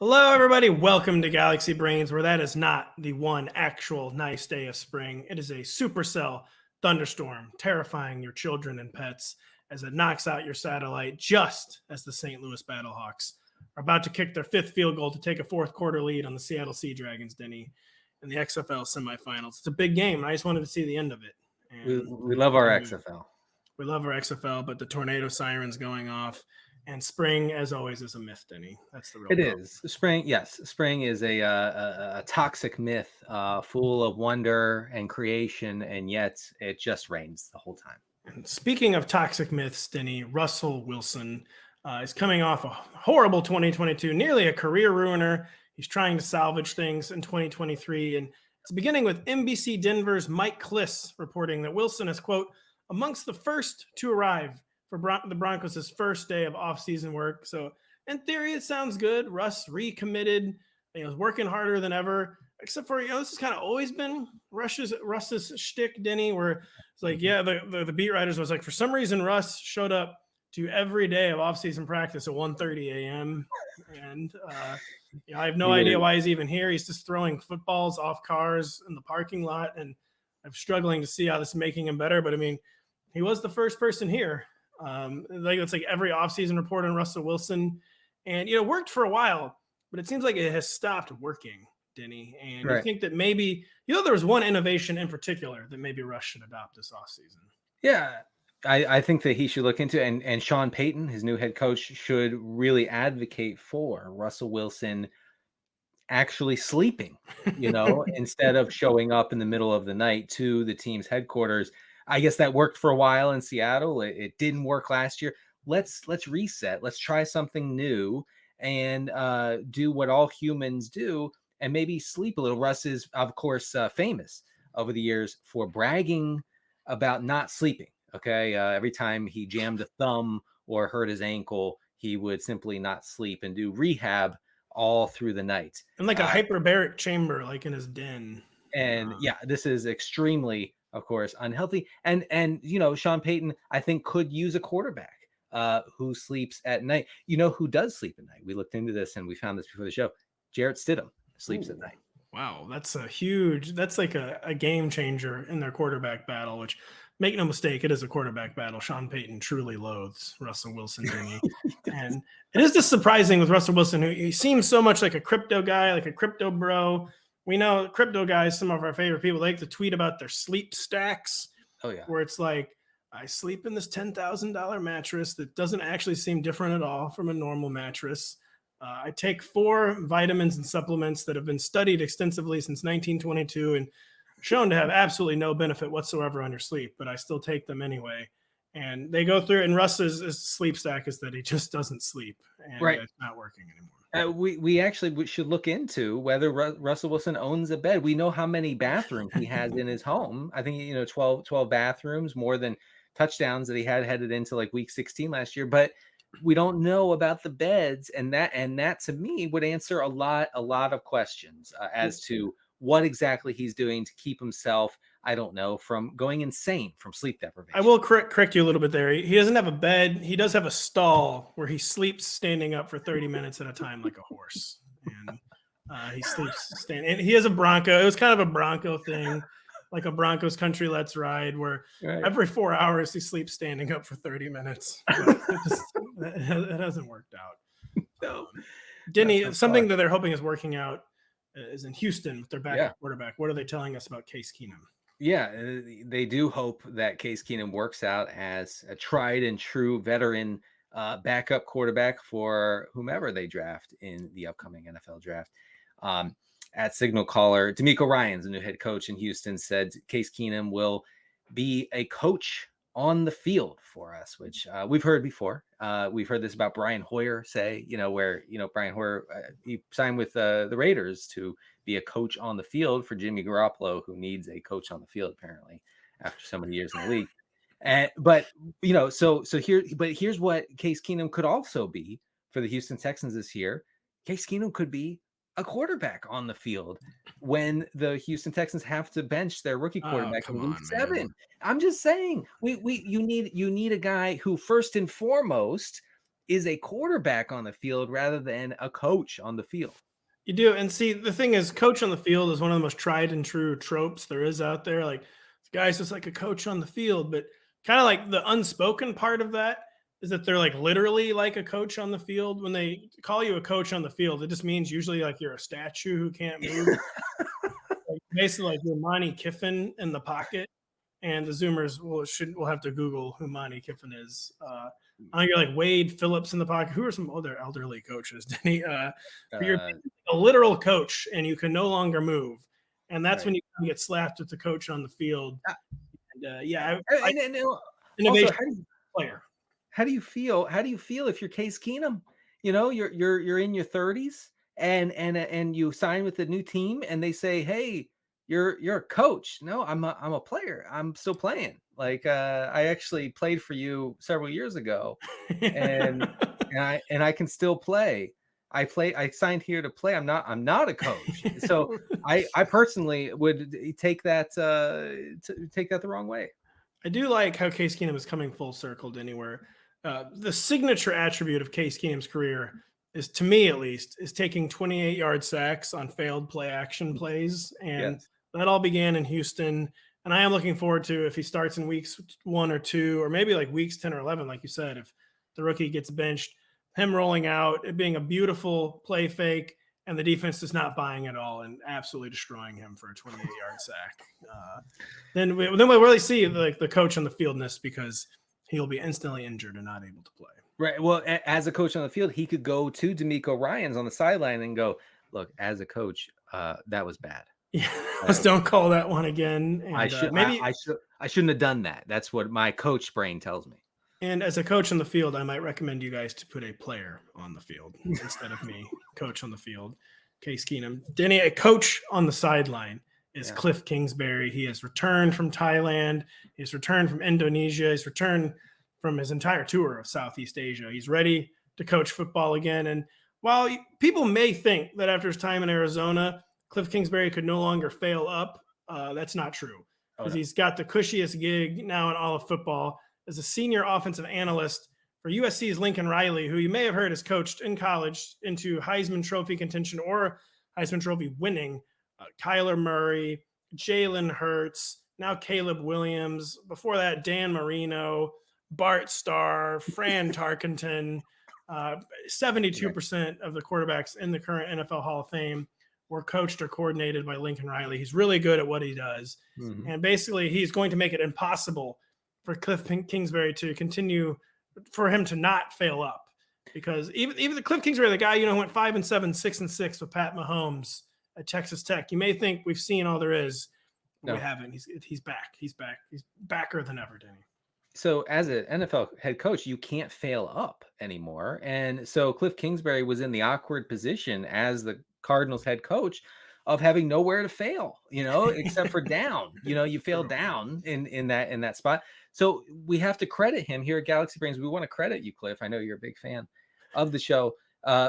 Hello, everybody. Welcome to Galaxy Brains, where that is not the one actual nice day of spring. It is a supercell thunderstorm, terrifying your children and pets as it knocks out your satellite just as the St. Louis Battlehawks are about to kick their fifth field goal to take a fourth quarter lead on the Seattle Sea Dragons, Denny, in the XFL semifinals. It's a big game, and I just wanted to see the end of it. We love our XFL. We love our XFL, but the tornado sirens going off. And spring, as always, is a myth, Denny. That's the real problem. It is. Spring, yes. Spring is a toxic myth full of wonder and creation, and yet it just rains the whole time. And speaking of toxic myths, Denny, Russell Wilson is coming off a horrible 2022, nearly a career ruiner. He's trying to salvage things in 2023. And it's beginning with NBC Denver's Mike Klis reporting that Wilson is, quote, amongst the first to arrive for the Broncos' first day of offseason work. So in theory, it sounds good. Russ recommitted, was working harder than ever, except for, this has kind of always been Russ's shtick, Denny, where it's like, the beat writers was like, for some reason, Russ showed up to every day of offseason practice at 1:30 a.m. And I have no idea why he's even here. He's just throwing footballs off cars in the parking lot. And I'm struggling to see how this is making him better. But I mean, he was the first person here. It's like every offseason report on Russell Wilson, and it worked for a while, but it seems like it has stopped working, Denny. And I think that maybe there was one innovation in particular that maybe Russ should adopt this offseason. Yeah, I think that he should look into, and Sean Payton, his new head coach, should really advocate for Russell Wilson actually sleeping, instead of showing up in the middle of the night to the team's headquarters. I guess that worked for a while in Seattle. It didn't work last year. Let's reset. Let's try something new and do what all humans do and maybe sleep a little. Russ is, of course, famous over the years for bragging about not sleeping. Okay. Every time he jammed a thumb or hurt his ankle, he would simply not sleep and do rehab all through the night. And like a hyperbaric chamber, like in his den. And this is extremely, of course, unhealthy. And Sean Payton, I think, could use a quarterback who sleeps at night. Who does sleep at night? We looked into this and we found this before the show. Jarrett Stidham sleeps at night. Wow, that's like a game changer in their quarterback battle, which, make no mistake, it is a quarterback battle. Sean Payton truly loathes Russell Wilson. And it is just surprising with Russell Wilson, who he seems so much like a crypto guy, like a crypto bro. We know crypto guys, some of our favorite people, like to tweet about their sleep stacks. Oh, yeah. Where it's like, I sleep in this $10,000 mattress that doesn't actually seem different at all from a normal mattress. I take 4 vitamins and supplements that have been studied extensively since 1922 and shown to have absolutely no benefit whatsoever on your sleep, but I still take them anyway. And they go through, and Russ's sleep stack is that he just doesn't sleep, and it's not working anymore. We actually should look into whether Russell Wilson owns a bed. We know how many bathrooms he has in his home. I think, 12 bathrooms, more than touchdowns that he had headed into like week 16 last year. But we don't know about the beds. And that to me would answer a lot of questions as to what exactly he's doing to keep himself, I don't know, from going insane from sleep deprivation. I will correct you a little bit there. He doesn't have a bed. He does have a stall where he sleeps standing up for 30 minutes at a time like a horse. And he sleeps standing. And he has a Bronco. It was kind of a Bronco thing, like a Broncos Country Let's Ride, where every 4 hours he sleeps standing up for 30 minutes. It hasn't worked out. No. Denny, something that they're hoping is working out is in Houston with their backup quarterback. What are they telling us about Case Keenum? Yeah, they do hope that Case Keenum works out as a tried and true veteran backup quarterback for whomever they draft in the upcoming NFL draft. At Signal Caller, D'Amico Ryans, the new head coach in Houston, said Case Keenum will be a coach on the field for us, which we've heard before. We've heard this about Brian Hoyer say, where, Brian Hoyer, he signed with the Raiders to be a coach on the field for Jimmy Garoppolo, who needs a coach on the field, apparently, after so many years in the league. But here's what Case Keenum could also be for the Houston Texans this year. Case Keenum could be a quarterback on the field when the Houston Texans have to bench their rookie quarterback in week 7. Man. I'm just saying, you need a guy who, first and foremost, is a quarterback on the field rather than a coach on the field. You do. And see, the thing is, coach on the field is one of the most tried and true tropes there is out there. Like, the guy's just like a coach on the field, but kind of like the unspoken part of that is that they're like literally like a coach on the field. When they call you a coach on the field, it just means usually like you're a statue who can't move. Like, basically, like you're Monty Kiffin in the pocket. And the Zoomers will have to Google who Monty Kiffin is. You're like Wade Phillips in the pocket. Who are some other elderly coaches? Denny, you're a literal coach, and you can no longer move, and that's when you get slapped with the coach on the field. And innovation player. How do you feel? How do you feel if you're Case Keenum? You know, you're in your 30s, and you sign with a new team, and they say, hey, you're a coach. No, I'm a player. I'm still playing. Like I actually played for you several years ago, and I can still play. I signed here to play. I'm not a coach. So I personally would take that the wrong way. I do like how Case Keenum is coming full circle to anywhere. The signature attribute of Case Keenum's career is, to me at least, is taking 28-yard sacks on failed play action plays. And that all began in Houston. And I am looking forward to, if he starts in weeks 1 or 2, or maybe like weeks 10 or 11, like you said, if the rookie gets benched, him rolling out, it being a beautiful play fake, and the defense is not buying it all and absolutely destroying him for a 28-yard sack. Then we'll really see like the coach on the fieldness, because he'll be instantly injured and not able to play. Right. Well, as a coach on the field, he could go to D'Amico Ryans on the sideline and go, look, as a coach, that was bad. Yeah, don't call that one again. And, I shouldn't have done that. That's what my coach brain tells me. And as a coach on the field, I might recommend you guys to put a player on the field instead of me, coach on the field. Case Keenum. Denny, a coach on the sideline is Kliff Kingsbury. He has returned from Thailand. He's returned from Indonesia. He's returned from his entire tour of Southeast Asia. He's ready to coach football again. And while people may think that after his time in Arizona, Kliff Kingsbury could no longer fail up, that's not true, because he's got the cushiest gig now in all of football as a senior offensive analyst for USC's Lincoln Riley, who you may have heard has coached in college into Heisman Trophy contention or Heisman Trophy winning Kyler Murray, Jalen Hurts, now Caleb Williams. Before that, Dan Marino, Bart Starr, Fran Tarkenton. 72% of the quarterbacks in the current NFL Hall of Fame were coached or coordinated by Lincoln Riley. He's really good at what he does. Mm-hmm. And basically, he's going to make it impossible for Kliff Kingsbury to continue, for him to not fail up. Because even the Kliff Kingsbury, the guy, went 5-7, 6-6 with Pat Mahomes at Texas Tech. You may think we've seen all there is. No. We haven't. He's back. He's back. He's backer than ever, Denny. So as an NFL head coach, you can't fail up anymore. And so Kliff Kingsbury was in the awkward position as the Cardinals head coach of having nowhere to fail, except for down. You fail down in that spot. So we have to credit him here at Galaxy Brains. We want to credit you, Kliff. I know you're a big fan of the show,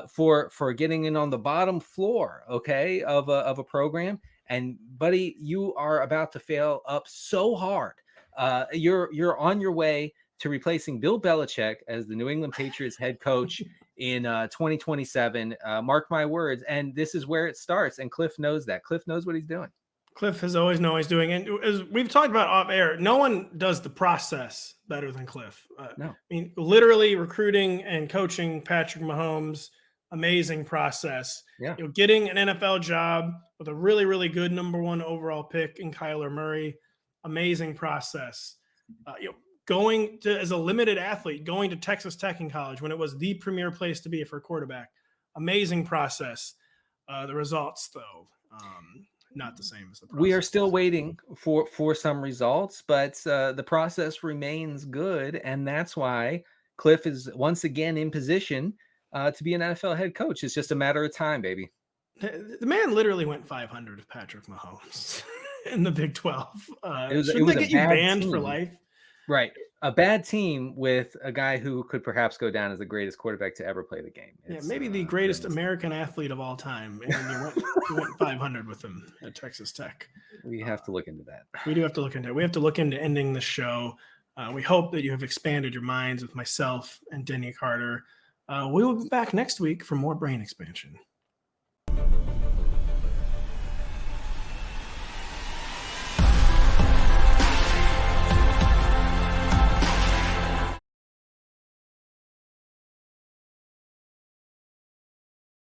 for getting in on the bottom floor, okay, of a program. And buddy, you are about to fail up so hard. You're on your way to replacing Bill Belichick as the New England Patriots head coach in 2027. Mark my words. And this is where it starts. And Kliff knows that. Kliff knows what he's doing. Kliff has always known what he's doing. And as we've talked about off air, no one does the process better than Kliff. No. I mean, literally recruiting and coaching Patrick Mahomes, amazing process. Yeah. Getting an NFL job with a really, really good number 1 overall pick in Kyler Murray, amazing process. Going to, as a limited athlete, going to Texas Tech in college when it was the premier place to be for a quarterback, amazing process. The results, though, not the same as the process. We are still waiting for some results, but the process remains good, and that's why Kliff is once again in position to be an NFL head coach. It's just a matter of time, baby. The man literally went 500 with Patrick Mahomes in the Big 12. It was get you banned for life? Right. A bad team with a guy who could perhaps go down as the greatest quarterback to ever play the game. Maybe the greatest American athlete of all time. And you went 500 with him at Texas Tech. We have to look into that. We do have to look into it. We have to look into ending the show. We hope that you have expanded your minds with myself and Denny Carter We will be back next week for more brain expansion.